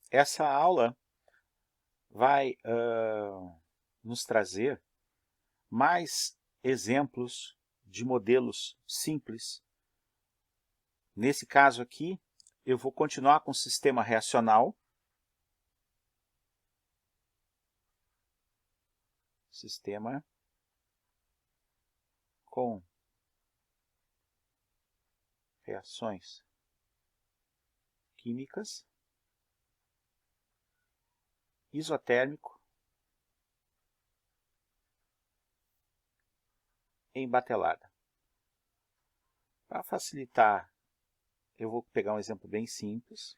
essa aula vai nos trazer mais exemplos de modelos simples. Nesse caso aqui, eu vou continuar com o sistema reacional. Sistema com reações químicas, isotérmico, em batelada. Para facilitar, eu vou pegar um exemplo bem simples.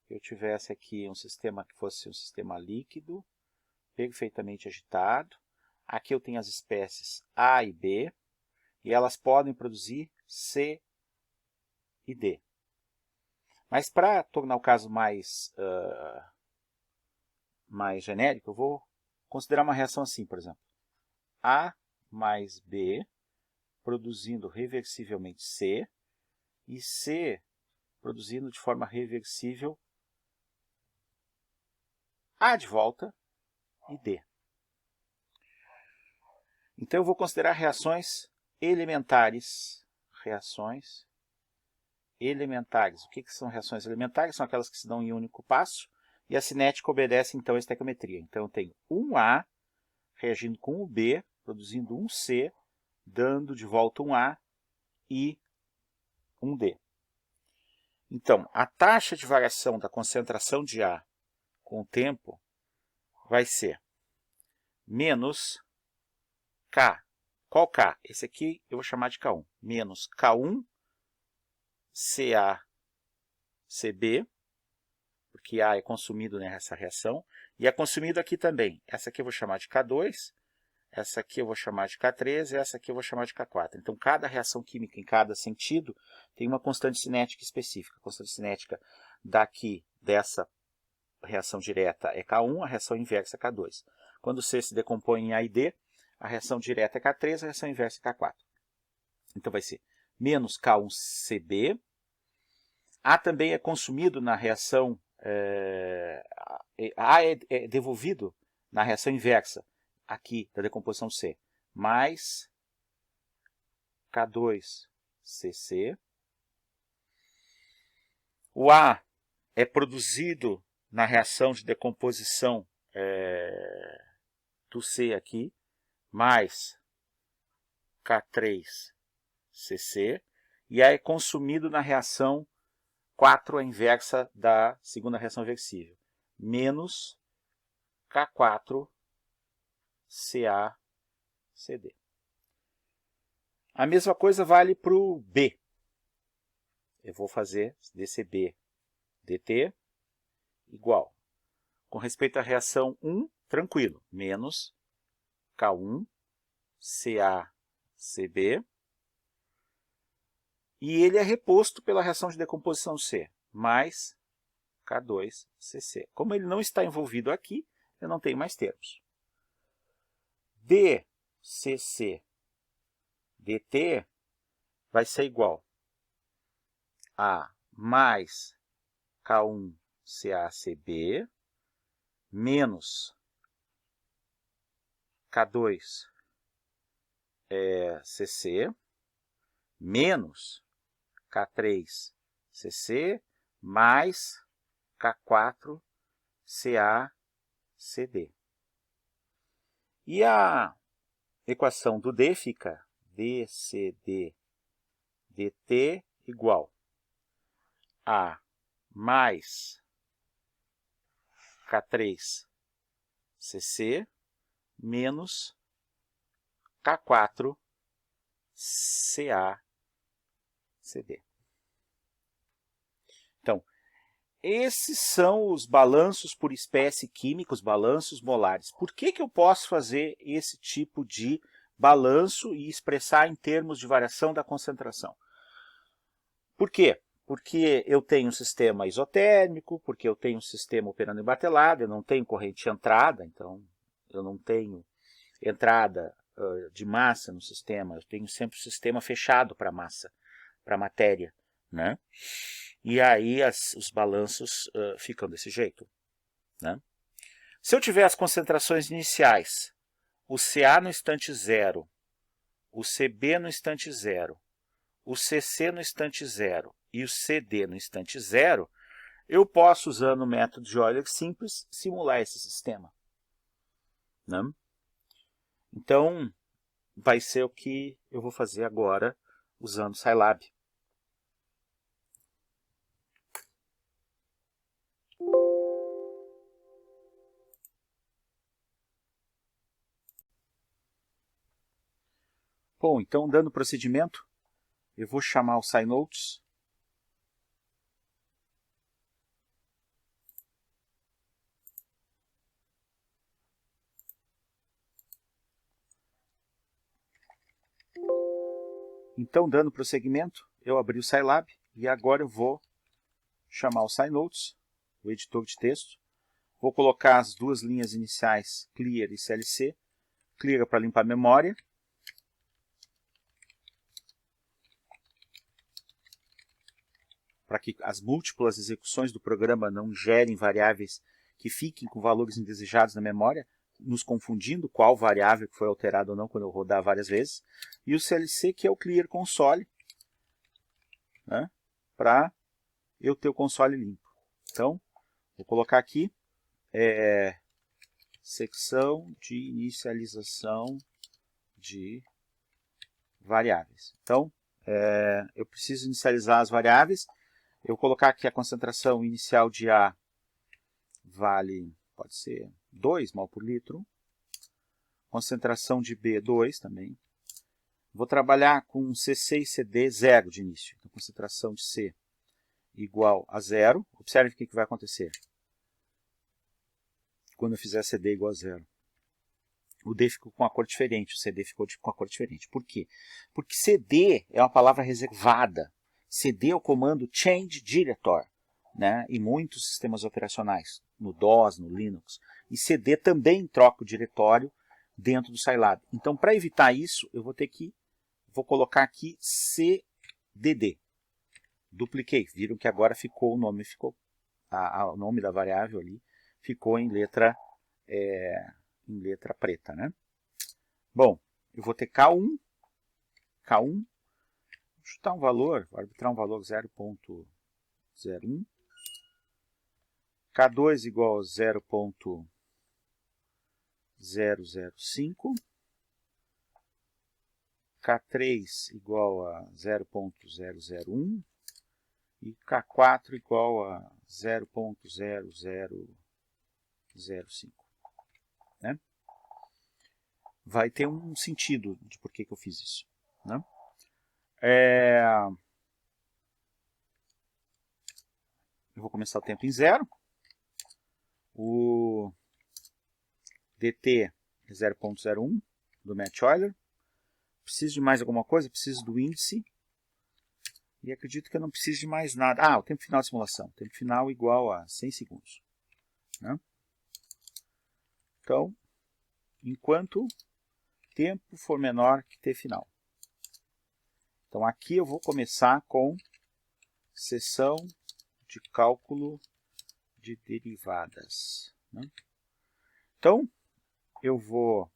Eu tivesse aqui um sistema que fosse um sistema líquido, perfeitamente agitado. Aqui eu tenho as espécies A e B, e elas podem produzir C e D. Mas para tornar o caso mais genérico, eu vou considerar uma reação assim, por exemplo. A mais B produzindo reversivelmente C, e C produzindo de forma reversível A de volta e D. Então eu vou considerar reações elementares. Reações elementares. O que são reações elementares? São aquelas que se dão em um único passo, e a cinética obedece então a estequiometria. Então eu tenho um A reagindo com o B, produzindo um C, dando de volta um A e um D. Então, a taxa de variação da concentração de A com o tempo vai ser menos K. Qual K? Esse aqui eu vou chamar de K1. Menos K1 CaCb, porque A é consumido nessa reação, e é consumido aqui também. Essa aqui eu vou chamar de K2, essa aqui eu vou chamar de K3 e essa aqui eu vou chamar de K4. Então, cada reação química em cada sentido tem uma constante cinética específica. A constante cinética daqui, dessa reação direta, é K1, a reação inversa é K2. Quando C se decompõe em A e D, a reação direta é K3, a reação inversa é K4. Então, vai ser menos K1Cb. A também é consumido na reação... A é devolvido na reação inversa, aqui, da decomposição C, mais K2Cc. O A é produzido na reação de decomposição do C aqui, mais K3Cc. E A é consumido na reação 4, a inversa da segunda reação reversível, menos K4CaCd. A mesma coisa vale para o B. Eu vou fazer dCb dt igual. Com respeito à reação 1, tranquilo, menos K1 CaCb. E ele é reposto pela reação de decomposição C, mais K2Cc. Como ele não está envolvido aqui, eu não tenho mais termos. dCc dt vai ser igual a mais K1CaCb menos K2Cc menos K3Cc mais K4CaCd. E a equação do D fica dCd dt igual a mais K3Cc menos K4CaCd. Então, esses são os balanços por espécie química, os balanços molares. Por que eu posso fazer esse tipo de balanço e expressar em termos de variação da concentração? Por quê? Porque eu tenho um sistema isotérmico, porque eu tenho um sistema operando em batelada, eu não tenho corrente de entrada, então eu não tenho entrada de massa no sistema, eu tenho sempre um sistema fechado para massa, para matéria, né? e aí os balanços ficam desse jeito, né? Se eu tiver as concentrações iniciais, o Ca no instante 0, o Cb no instante 0, o Cc no instante 0 e o Cd no instante 0, eu posso, usando o método de Euler simples, simular esse sistema, né? Então, vai ser o que eu vou fazer agora usando o Scilab. Bom, então, dando procedimento, eu vou chamar o SciNotes. Então, dando prosseguimento, eu abri o Scilab e agora eu vou chamar o SciNotes, o editor de texto. Vou colocar as duas linhas iniciais, clear e CLC. Clear para limpar a memória. Para que as múltiplas execuções do programa não gerem variáveis que fiquem com valores indesejados na memória, nos confundindo qual variável que foi alterada ou não quando eu rodar várias vezes. E o CLC, que é o Clear Console, né, para eu ter o console limpo. Então, vou colocar aqui secção de inicialização de variáveis. Então, eu preciso inicializar as variáveis. Eu vou colocar aqui a concentração inicial de A vale, pode ser 2 mol por litro. Concentração de B, 2 também. Vou trabalhar com CC e CD 0 de início. Então, concentração de C igual a 0. Observe o que vai acontecer quando eu fizer CD igual a 0. O D ficou com a cor diferente, o CD ficou com a cor diferente. Por quê? Porque CD é uma palavra reservada. CD é o comando Change Director, né, em muitos sistemas operacionais, no DOS, no Linux. E CD também troca o diretório dentro do Scilab. Então, para evitar isso, eu vou colocar aqui CDD. Dupliquei. Viram que agora ficou o nome, o nome da variável ali ficou em letra preta, né? Bom, eu vou ter K1, vou chutar um valor, vou arbitrar um valor 0.01, K2 igual a 0.005, K3 igual a 0.001 e K4 igual a 0.0005. Né? Vai ter um sentido de por que eu fiz isso. Né? Eu vou começar o tempo em 0. O dt é 0.01 do Math Euler. Preciso de mais alguma coisa? Preciso do índice. E acredito que eu não preciso de mais nada. O tempo final da simulação. O tempo final igual a 100 segundos. Né? Então, enquanto tempo for menor que t final. Então, aqui eu vou começar com seção de cálculo de derivadas. Né? Então, eu vou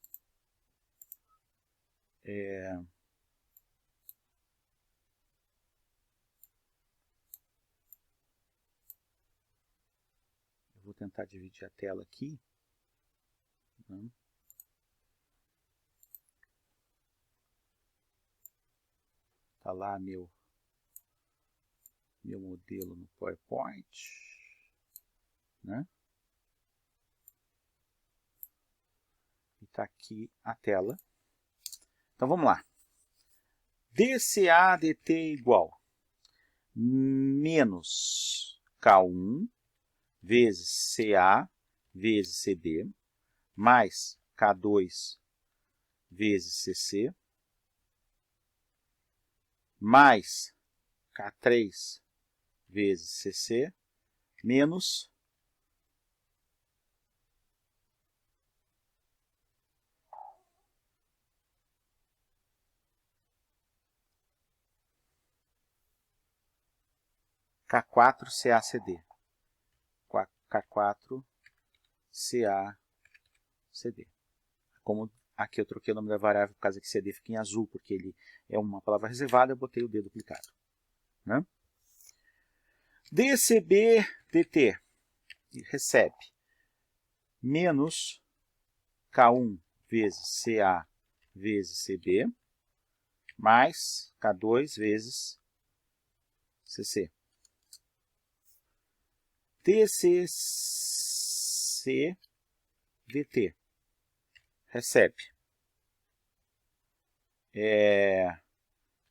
tentar dividir a tela aqui. Né? Está lá meu modelo no PowerPoint. Né? E está aqui a tela. Então vamos lá. dCA dt igual menos K1 vezes CA vezes CB mais K2 vezes CC mais K3 vezes CC menos K4CACD. K4CACD. Como aqui eu troquei o nome da variável por causa que CD fica em azul, porque ele é uma palavra reservada, eu botei o D duplicado. Né? DCB-DT recebe menos K1 vezes CA vezes CB, mais K2 vezes CC. DCC-DT recebe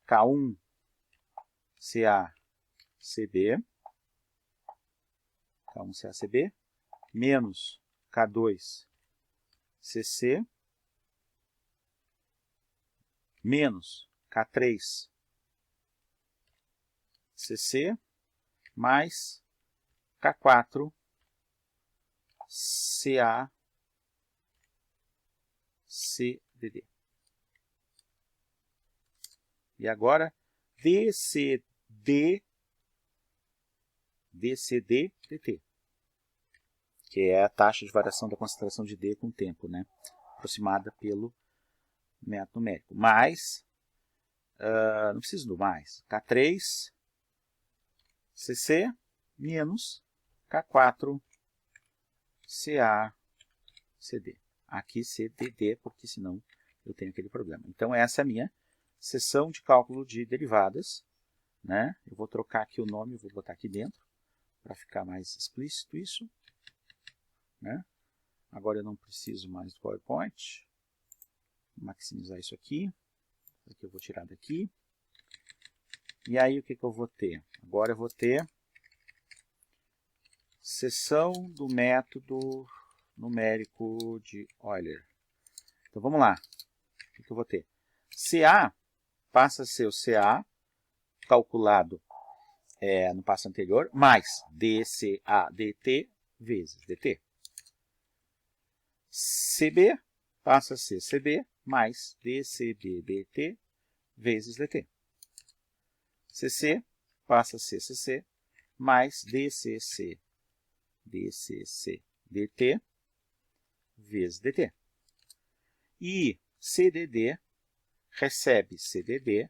K1 CA CB, K1 CA CB, menos K2 CC, menos K3 CC, mais K4 CA CDD. E agora DCD-DT, que é a taxa de variação da concentração de D com o tempo, né? Aproximada pelo método numérico. Mais, não preciso do mais, K3 CC menos K4 CA CD. Aqui CDD, porque senão eu tenho aquele problema. Então essa é a minha seção de cálculo de derivadas, né? Eu vou trocar aqui o nome, vou botar aqui dentro, para ficar mais explícito isso. Né? Agora eu não preciso mais do PowerPoint. Vou maximizar isso aqui. Isso aqui eu vou tirar daqui. E aí o que eu vou ter? Agora eu vou ter seção do método numérico de Euler. Então vamos lá. O que eu vou ter? CA passa a ser o CA calculado no passo anterior, mais DCA-DT vezes DT. CB passa a ser CB mais DCB-DT vezes DT. CC passa a ser CC mais DCC-DT vezes DT. E CDD recebe CDD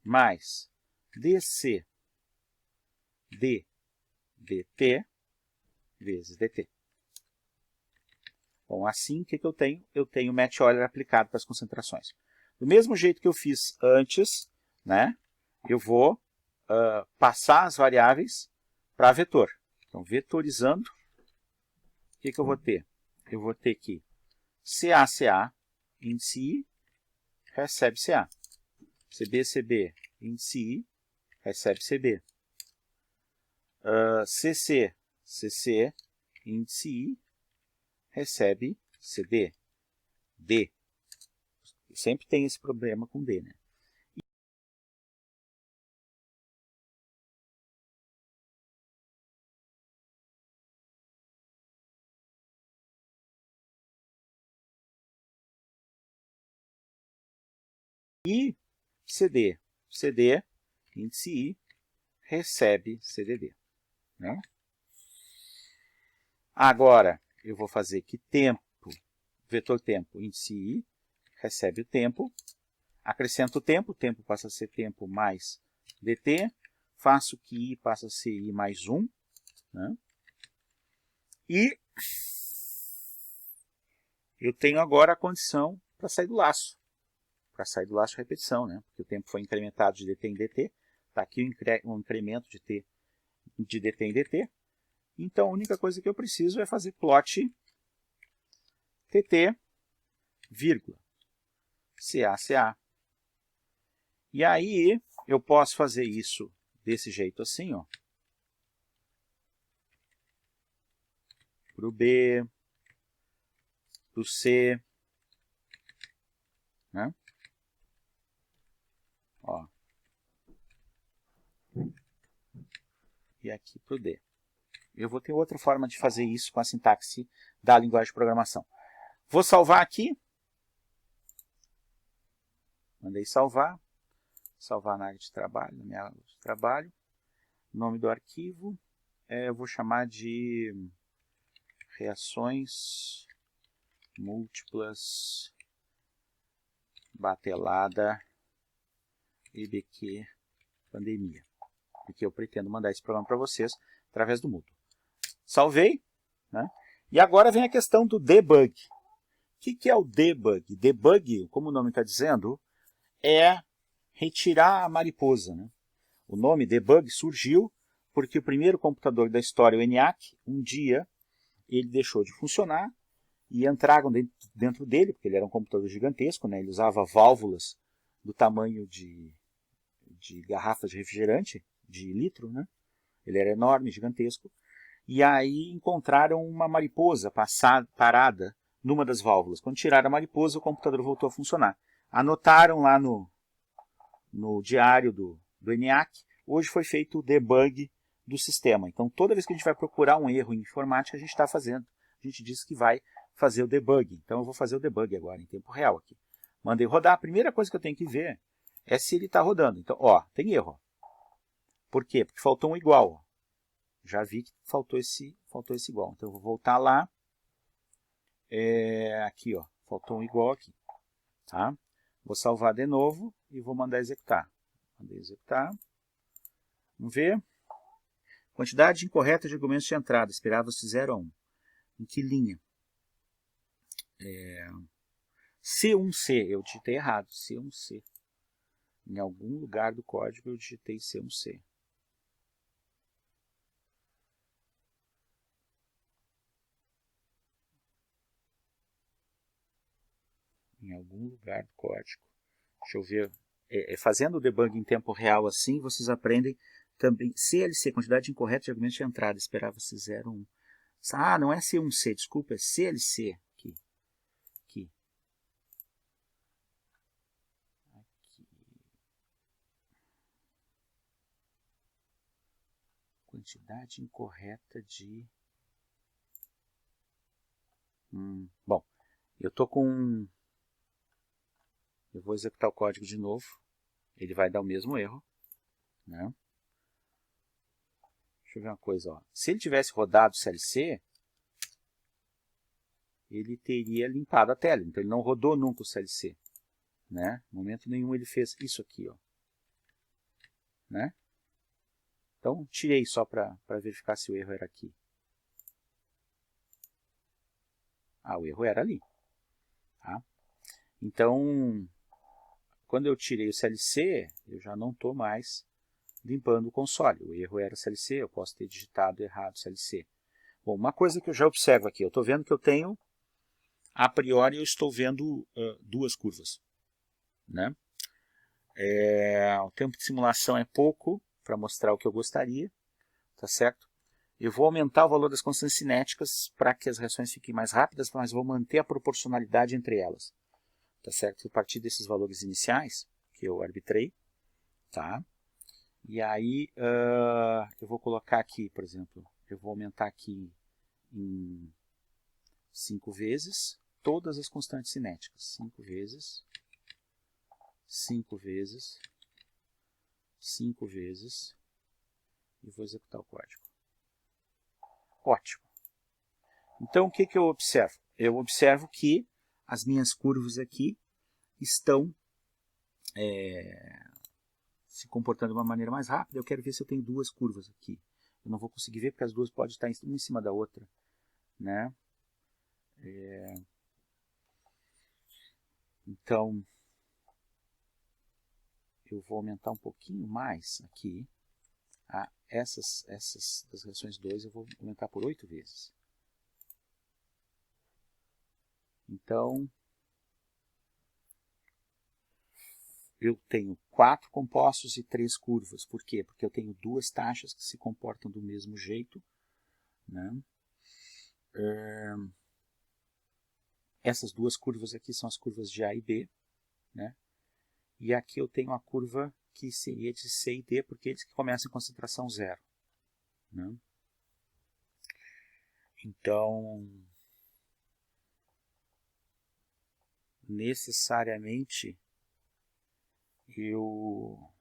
mais DC DT vezes DT. Bom, assim, o que eu tenho? Eu tenho o match Euler aplicado para as concentrações. Do mesmo jeito que eu fiz antes, né, eu vou passar as variáveis para vetor. Então, vetorizando, o que eu vou ter? Eu vou ter que CA índice I recebe CA. CB índice I recebe CB. CC índice I recebe CD. D. Sempre tem esse problema com D, né? E CD. CD, índice I, recebe CDD. Né? Agora, eu vou fazer que tempo, vetor tempo, índice I, recebe o tempo, acrescento o tempo passa a ser tempo mais dt, faço que I passa a ser I mais 1, né? E eu tenho agora a condição para sair do laço. Para sair do laço de repetição, né? Porque o tempo foi incrementado de dt em dt, está aqui um incremento de dt em dt. Então, a única coisa que eu preciso é fazer plot tt, vírgula, CA. E aí, eu posso fazer isso desse jeito assim, ó. Para o B, para o C, né? Ó. E aqui para o D. Eu vou ter outra forma de fazer isso com a sintaxe da linguagem de programação. Vou salvar aqui. Mandei salvar. Salvar na área de trabalho, na minha área de trabalho. Nome do arquivo, eu vou chamar de reações múltiplas batelada EBQ pandemia. Porque eu pretendo mandar esse programa para vocês através do Moodle. Salvei, né? E agora vem a questão do debug. O que é o debug? Debug, como o nome está dizendo, é retirar a mariposa, né? O nome debug surgiu porque o primeiro computador da história, o ENIAC, um dia ele deixou de funcionar e entraram dentro dele, porque ele era um computador gigantesco, né? Ele usava válvulas do tamanho de garrafas de refrigerante, de litro, né? Ele era enorme, gigantesco. E aí encontraram uma mariposa parada numa das válvulas. Quando tiraram a mariposa, o computador voltou a funcionar. Anotaram lá no diário do ENIAC, hoje foi feito o debug do sistema. Então, toda vez que a gente vai procurar um erro em informática, a gente está fazendo. A gente diz que vai fazer o debug. Então, eu vou fazer o debug agora, em tempo real aqui. Mandei rodar. A primeira coisa que eu tenho que ver é se ele está rodando. Então, ó, tem erro. Por quê? Porque faltou um igual. Já vi que faltou esse igual. Então, eu vou voltar lá. Aqui, ó, faltou um igual aqui. Tá? Vou salvar de novo e vou mandar executar. Mandei executar. Vamos ver. Quantidade incorreta de argumentos de entrada. Esperava-se 0 a 1. Em que linha? C1C. Eu digitei errado. C1C. Em algum lugar do código eu digitei C1C. Em algum lugar do código. Deixa eu ver. Fazendo o debug em tempo real assim, vocês aprendem também. CLC, quantidade incorreta de argumentos de entrada. Esperava-se 0 a 1. Ah, não é C1C, desculpa, é CLC. Aqui. Quantidade incorreta de... Bom, eu tô com... Eu vou executar o código de novo. Ele vai dar o mesmo erro, né? Deixa eu ver uma coisa, ó. Se ele tivesse rodado o CLC, ele teria limpado a tela. Então ele não rodou nunca o CLC, né? No momento nenhum ele fez isso aqui, ó, né? Então tirei só para verificar se o erro era aqui. Ah, o erro era ali, tá? Então, quando eu tirei o CLC, eu já não estou mais limpando o console. O erro era CLC, eu posso ter digitado errado CLC. Bom, uma coisa que eu já observo aqui, eu estou vendo que eu tenho, a priori eu estou vendo duas curvas, né? O tempo de simulação é pouco para mostrar o que eu gostaria, tá certo? Eu vou aumentar o valor das constantes cinéticas para que as reações fiquem mais rápidas, mas vou manter a proporcionalidade entre elas, tá certo? A partir desses valores iniciais que eu arbitrei, tá? E aí eu vou colocar aqui, por exemplo, eu vou aumentar aqui em 5 vezes todas as constantes cinéticas. 5 vezes, 5 vezes, 5 vezes, e vou executar o código. Ótimo. Então, o que eu observo? Eu observo que as minhas curvas aqui estão se comportando de uma maneira mais rápida. Eu quero ver se eu tenho duas curvas aqui. Eu não vou conseguir ver porque as duas podem estar uma em cima da outra, né? Então, eu vou aumentar um pouquinho mais aqui. Essas das reações 2 eu vou aumentar por 8 vezes. Então, eu tenho 4 compostos e 3 curvas. Por quê? Porque eu tenho duas taxas que se comportam do mesmo jeito, né? Essas duas curvas aqui são as curvas de A e B, né? E aqui eu tenho a curva que seria de C e D, porque eles que começam em concentração 0, né? Então, necessariamente, eu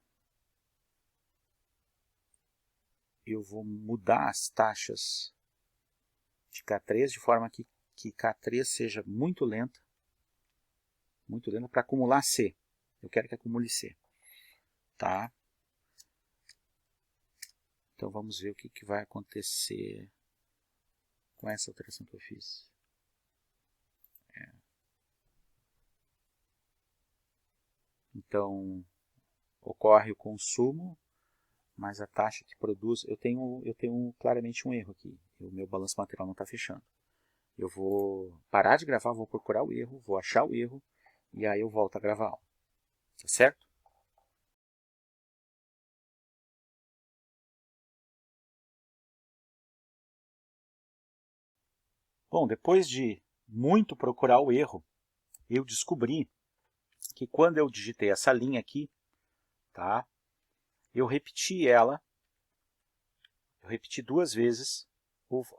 eu vou mudar as taxas de K3 de forma que K3 seja muito lenta para acumular C. Eu quero que acumule C. Tá? Então vamos ver o que vai acontecer com essa alteração que eu fiz. Então, ocorre o consumo, mas a taxa que produz... Eu tenho claramente um erro aqui. O meu balanço material não está fechando. Eu vou parar de gravar, vou procurar o erro, vou achar o erro, e aí eu volto a gravar a aula. Tá certo? Bom, depois de muito procurar o erro, eu descobri que quando eu digitei essa linha aqui, tá, eu repeti ela, eu repeti 2 vezes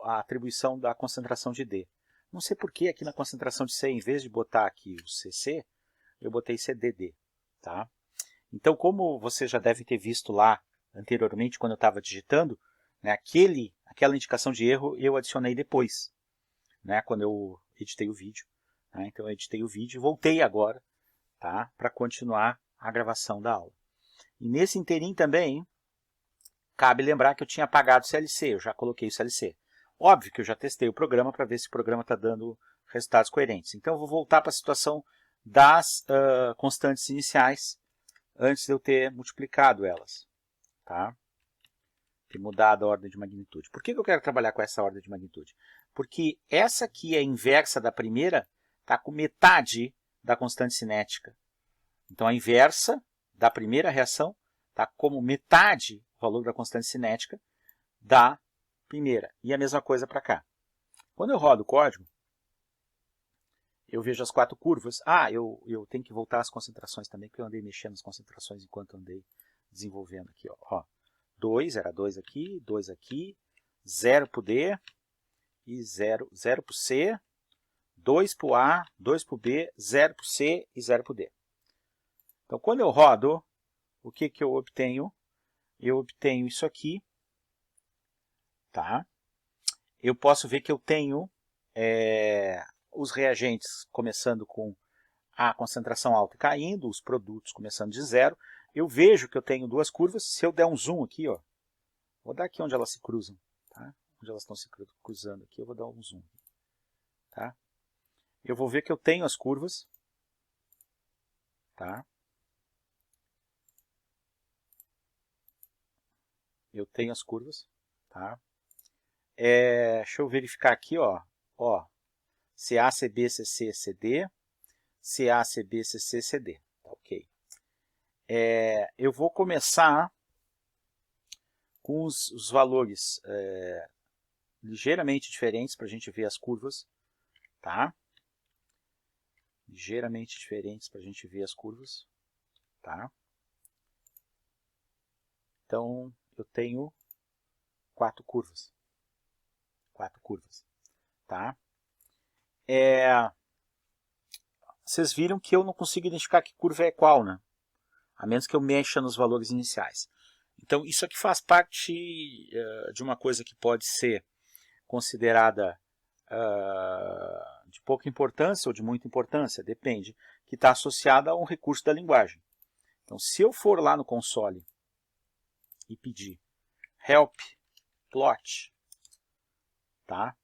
a atribuição da concentração de D. Não sei por que aqui na concentração de C, em vez de botar aqui o CC, eu botei CDD. Tá? Então, como você já deve ter visto lá anteriormente, quando eu estava digitando, né, aquela indicação de erro eu adicionei depois, né, quando eu editei o vídeo. Né? Então, eu editei o vídeo e voltei agora, tá, para continuar a gravação da aula. E nesse inteirinho também, cabe lembrar que eu tinha apagado o CLC, eu já coloquei o CLC. Óbvio que eu já testei o programa para ver se o programa está dando resultados coerentes. Então, eu vou voltar para a situação das constantes iniciais, antes de eu ter multiplicado elas. Tá? Ter mudado a ordem de magnitude. Por que eu quero trabalhar com essa ordem de magnitude? Porque essa aqui é a inversa da primeira, está com metade da constante cinética. Então, a inversa da primeira reação está como metade o valor da constante cinética da primeira. E a mesma coisa para cá. Quando eu rodo o código, eu vejo as 4 curvas. Eu tenho que voltar às concentrações também, porque eu andei mexendo nas concentrações enquanto andei desenvolvendo aqui. Ó. 2, era 2 aqui, 0 para o D, e 0 para o C, 2 para o A, 2 para o B, 0 para o C e 0 para o D. Então, quando eu rodo, o que eu obtenho? Eu obtenho isso aqui. Tá? Eu posso ver que eu tenho os reagentes começando com a concentração alta caindo, os produtos começando de 0. Eu vejo que eu tenho 2 curvas. Se eu der um zoom aqui, ó, vou dar aqui onde elas se cruzam. Tá? Onde elas estão se cruzando aqui, eu vou dar um zoom. Tá? Eu vou ver que eu tenho as curvas. Tá? Eu tenho as curvas. Tá? Deixa eu verificar aqui, ó, CA, CB, CC, CD, CA, CB, CC, CD. Tá, ok. Eu vou começar com os valores ligeiramente diferentes para a gente ver as curvas. Tá? Ligeiramente diferentes para a gente ver as curvas. Tá? Então, eu tenho 4 curvas. 4 curvas. Tá? Vocês viram que eu não consigo identificar que curva é qual, né? A menos que eu mexa nos valores iniciais. Então, isso aqui faz parte de uma coisa que pode ser considerada de pouca importância ou de muita importância, depende, que está associada a um recurso da linguagem. Então, se eu for lá no console e pedir help plot, tá?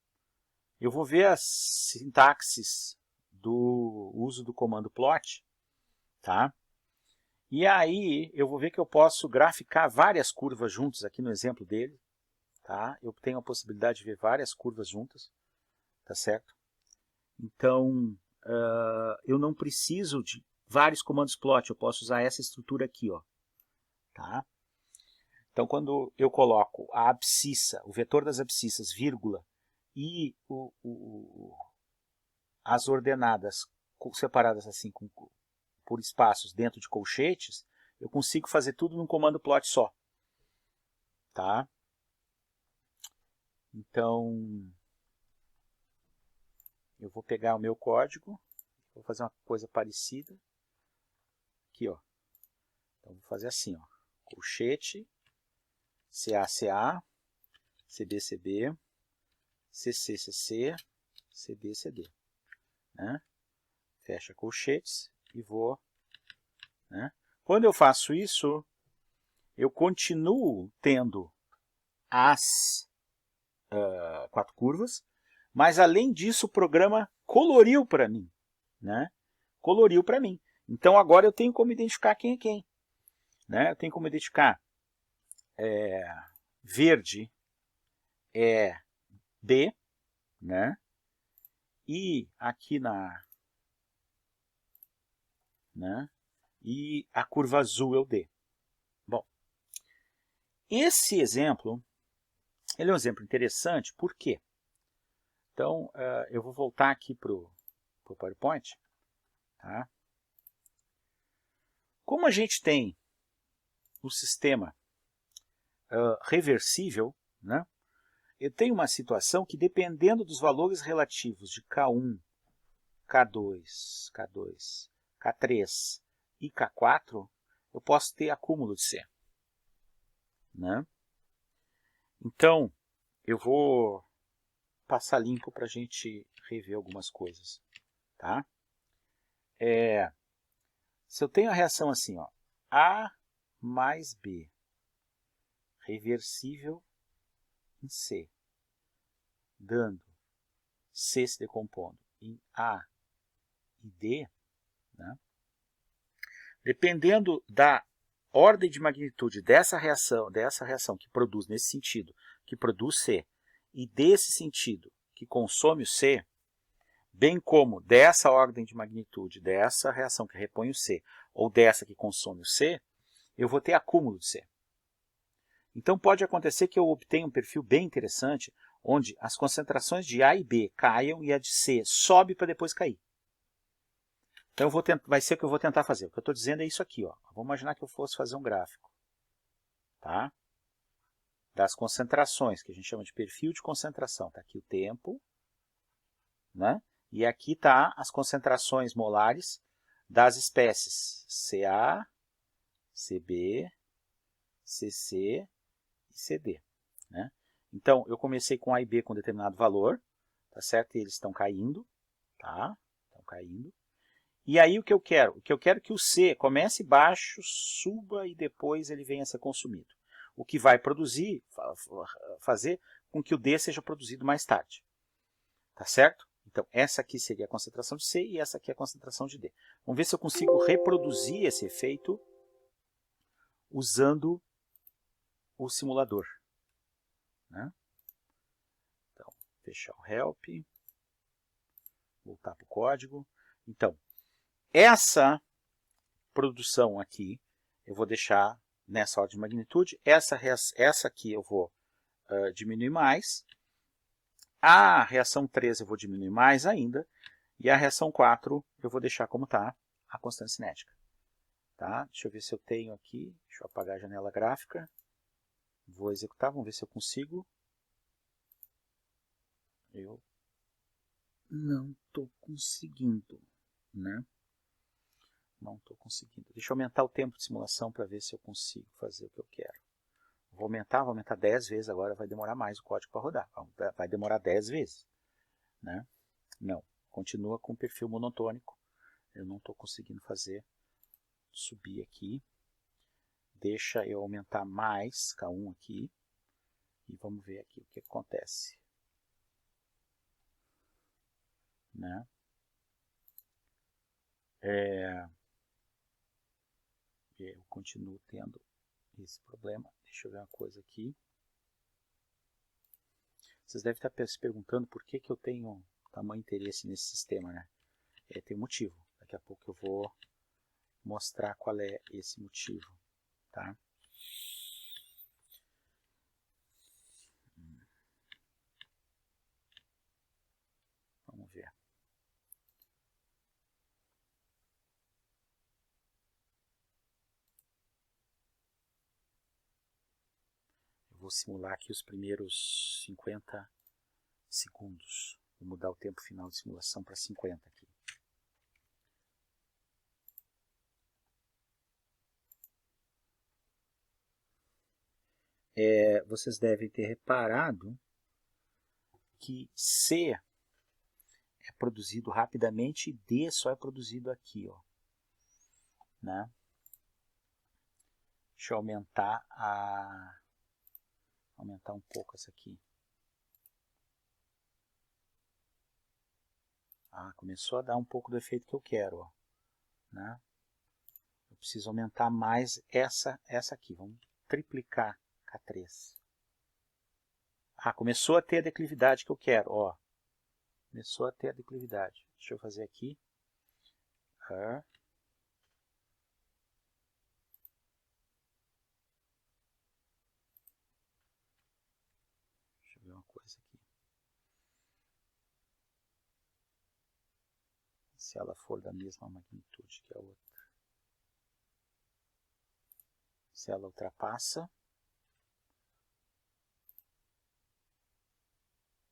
Eu vou ver as sintaxes do uso do comando plot, tá? E aí eu vou ver que eu posso graficar várias curvas juntas aqui no exemplo dele, tá? Eu tenho a possibilidade de ver várias curvas juntas, tá certo? Então, eu não preciso de vários comandos plot, eu posso usar essa estrutura aqui, ó, tá? Então, quando eu coloco a abscissa, o vetor das abscissas, vírgula, e as ordenadas separadas assim por espaços dentro de colchetes, eu consigo fazer tudo num comando plot só. Tá? Então, eu vou pegar o meu código, vou fazer uma coisa parecida. Aqui, ó. Então, vou fazer assim, ó. Colchete, CA, CA, CB, CB, CC, CC, CD, CD. Né? Fecha colchetes e vou... Né? Quando eu faço isso, eu continuo tendo as 4 curvas, mas além disso o programa coloriu para mim. Né? Coloriu para mim. Então agora eu tenho como identificar quem é quem. Né? Eu tenho como identificar verde é B, né? E aqui né? E a curva azul é o D. Bom, esse exemplo, ele é um exemplo interessante, por quê? Então, eu vou voltar aqui para o PowerPoint. Tá? Como a gente tem um sistema reversível, né? Eu tenho uma situação que, dependendo dos valores relativos de K1, K2, K2, K3 e K4, eu posso ter acúmulo de C. Né? Então, eu vou passar limpo para a gente rever algumas coisas. Tá? Se eu tenho a reação assim, ó, A mais B, reversível em C, dando C se decompondo em A e D, né? Dependendo da ordem de magnitude dessa reação que produz nesse sentido, que produz C, e desse sentido que consome o C, bem como dessa ordem de magnitude, dessa reação que repõe o C, ou dessa que consome o C, eu vou ter acúmulo de C. Então pode acontecer que eu obtenha um perfil bem interessante, onde as concentrações de A e B caiam e a de C sobe para depois cair. Então vai ser o que eu vou tentar fazer. O que eu estou dizendo é isso aqui. Ó. Vamos imaginar que eu fosse fazer um gráfico. Tá? Das concentrações, que a gente chama de perfil de concentração. Está aqui o tempo. Né? E aqui está as concentrações molares das espécies Ca, Cb, Cc e Cd. Né? Então, eu comecei com A e B com determinado valor, tá certo? E eles estão caindo, tá? Estão caindo. E aí o que eu quero? O que eu quero é que o C comece baixo, suba e depois ele venha a ser consumido. O que vai fazer com que o D seja produzido mais tarde. Tá certo? Então, essa aqui seria a concentração de C e essa aqui é a concentração de D. Vamos ver se eu consigo reproduzir esse efeito usando o simulador. Né? Então, fechar o help, voltar para o código. Então, essa produção aqui eu vou deixar nessa ordem de magnitude. Essa aqui eu vou diminuir mais. A reação 3 eu vou diminuir mais ainda. E a reação 4 eu vou deixar como está a constante cinética. Tá? Deixa eu ver se eu tenho aqui. Deixa eu apagar a janela gráfica. Vou executar, vamos ver se eu consigo. Eu não estou conseguindo, né? Não estou conseguindo. Deixa eu aumentar o tempo de simulação para ver se eu consigo fazer o que eu quero. Vou aumentar 10 vezes agora, vai demorar mais o código para rodar. Vai demorar 10 vezes. Né? Não, continua com o perfil monotônico. Eu não estou conseguindo fazer. Subir aqui. Deixa eu aumentar mais K1 aqui. E vamos ver aqui o que acontece. Né? Eu continuo tendo esse problema. Deixa eu ver uma coisa aqui. Vocês devem estar se perguntando por que eu tenho tamanho interesse nesse sistema. Né? Tem motivo. Daqui a pouco eu vou mostrar qual é esse motivo. Tá? Vamos ver. Eu vou simular aqui os primeiros 50 segundos. Vou mudar o tempo final de simulação para 50 aqui. vocês devem ter reparado que C é produzido rapidamente e D só é produzido aqui, ó, né? Deixa eu aumentar um pouco essa aqui. Começou a dar um pouco do efeito que eu quero, ó, né? Eu preciso aumentar mais essa aqui. Vamos triplicar K3. Começou a ter a declividade que eu quero, ó. Começou a ter a declividade. Deixa eu fazer aqui. Deixa eu ver uma coisa aqui. Se ela for da mesma magnitude que a outra. Se ela ultrapassa.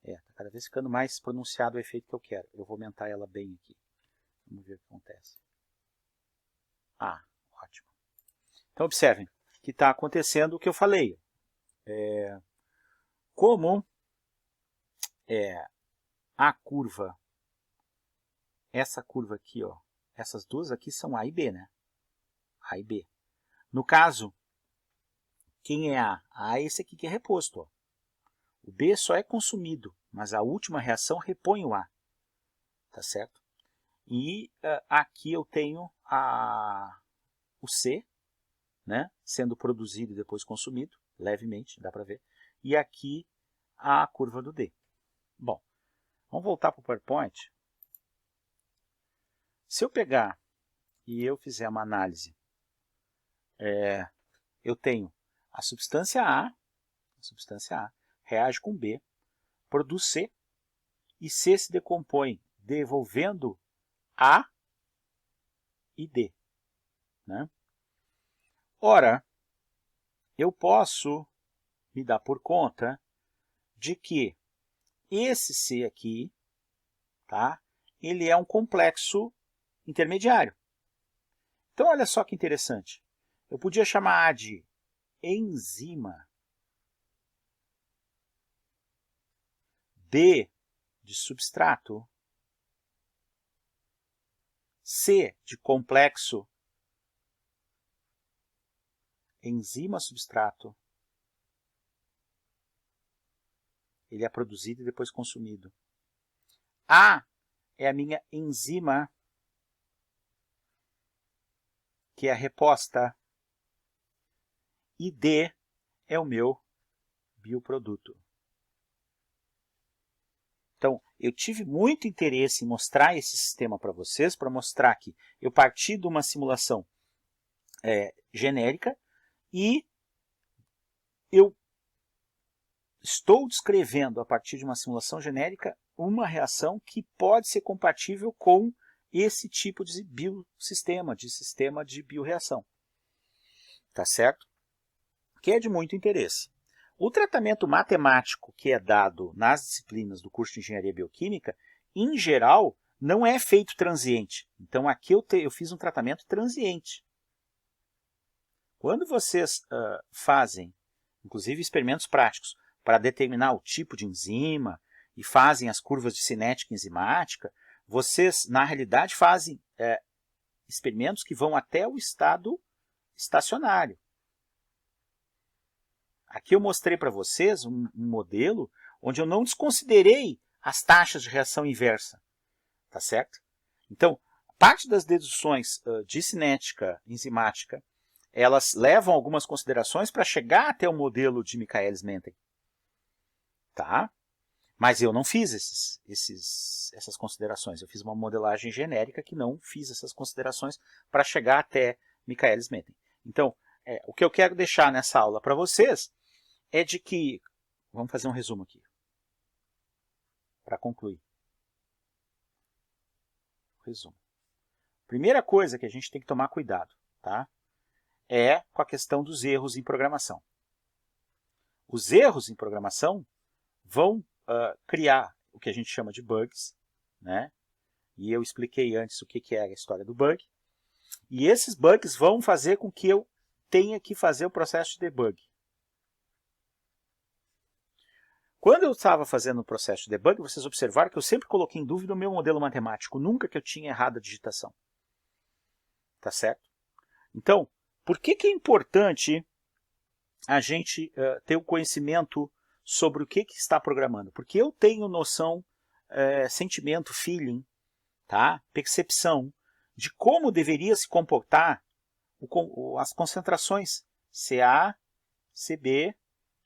Está cada vez ficando mais pronunciado o efeito que eu quero. Eu vou aumentar ela bem aqui. Vamos ver o que acontece. Ótimo. Então, observem que está acontecendo o que eu falei. Como a curva, essa curva aqui, ó, essas duas aqui são A e B, né? A e B. No caso, quem é A? A é esse aqui que é reposto, ó. O B só é consumido, mas a última reação repõe o A. Tá certo? E aqui eu tenho o C, né, sendo produzido e depois consumido, levemente, dá para ver. E aqui a curva do D. Bom, vamos voltar para o PowerPoint. Se eu pegar e eu fizer uma análise, eu tenho a substância A reage com B, produz C, e C se decompõe devolvendo A e D, né? Ora, eu posso me dar por conta de que esse C aqui, tá, ele é um complexo intermediário. Então, olha só que interessante. Eu podia chamar A de enzima, B de substrato, C de complexo enzima-substrato. Ele é produzido e depois consumido. A é a minha enzima, que é reposta, e D é o meu bioproduto. Então, eu tive muito interesse em mostrar esse sistema para vocês, para mostrar que eu parti de uma simulação genérica e eu estou descrevendo, a partir de uma simulação genérica, uma reação que pode ser compatível com esse tipo de biosistema, de sistema de biorreação. Tá certo? Que é de muito interesse. O tratamento matemático que é dado nas disciplinas do curso de Engenharia Bioquímica, em geral, não é feito transiente. Então, aqui eu fiz um tratamento transiente. Quando vocês fazem, inclusive, experimentos práticos para determinar o tipo de enzima e fazem as curvas de cinética e enzimática, vocês, na realidade, fazem experimentos que vão até o estado estacionário. Aqui eu mostrei para vocês um modelo onde eu não desconsiderei as taxas de reação inversa. Tá certo? Então, parte das deduções de cinética e enzimática, elas levam algumas considerações para chegar até o modelo de Michaelis-Menten. Tá? Mas eu não fiz essas considerações. Eu fiz uma modelagem genérica que não fiz essas considerações para chegar até Michaelis-Menten. Então, o que eu quero deixar nessa aula para vocês é de que... Vamos fazer um resumo aqui, para concluir. Resumo. Primeira coisa que a gente tem que tomar cuidado, tá, é com a questão dos erros em programação. Os erros em programação vão criar o que a gente chama de bugs, né? E eu expliquei antes o que é a história do bug. E esses bugs vão fazer com que eu tenha que fazer o processo de debug. Quando eu estava fazendo o processo de debug, vocês observaram que eu sempre coloquei em dúvida o meu modelo matemático, nunca que eu tinha errado a digitação. Tá certo? Então, por que é importante a gente ter o conhecimento sobre o que está programando? Porque eu tenho noção, sentimento, feeling, tá? Percepção de como deveria se comportar as concentrações CA, CB,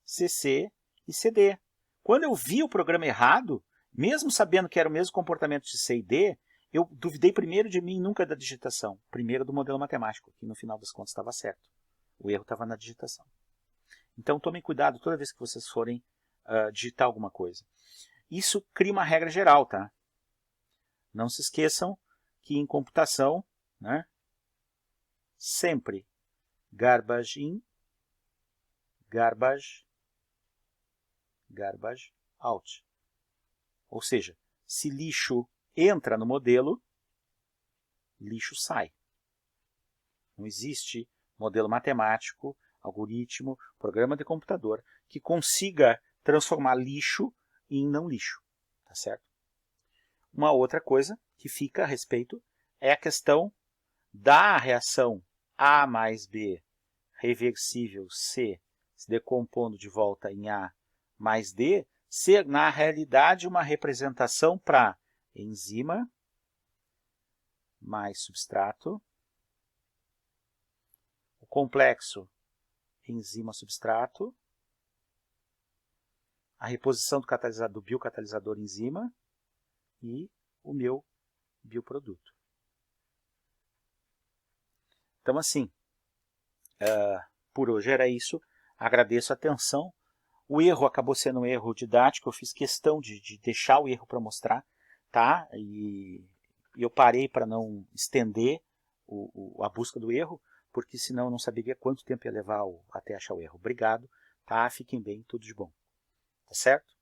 CC e CD. Quando eu vi o programa errado, mesmo sabendo que era o mesmo comportamento de C e D, eu duvidei primeiro de mim e nunca da digitação. Primeiro do modelo matemático, que no final das contas estava certo. O erro estava na digitação. Então tomem cuidado toda vez que vocês forem digitar alguma coisa. Isso cria uma regra geral, tá? Não se esqueçam que em computação, né, sempre garbage in, garbage out. Ou seja, se lixo entra no modelo, lixo sai. Não existe modelo matemático, algoritmo, programa de computador que consiga transformar lixo em não lixo. Tá certo? Uma outra coisa que fica a respeito é a questão da reação A mais B reversível C se decompondo de volta em A mais D ser, na realidade, uma representação para enzima mais substrato, o complexo enzima-substrato, a reposição do catalisador, do biocatalisador enzima e o meu bioproduto. Então, assim, por hoje era isso. Agradeço a atenção. O erro acabou sendo um erro didático, eu fiz questão de deixar o erro para mostrar, tá? E eu parei para não estender a busca do erro, porque senão eu não saberia quanto tempo ia levar até achar o erro. Obrigado, tá? Fiquem bem, tudo de bom. Tá certo?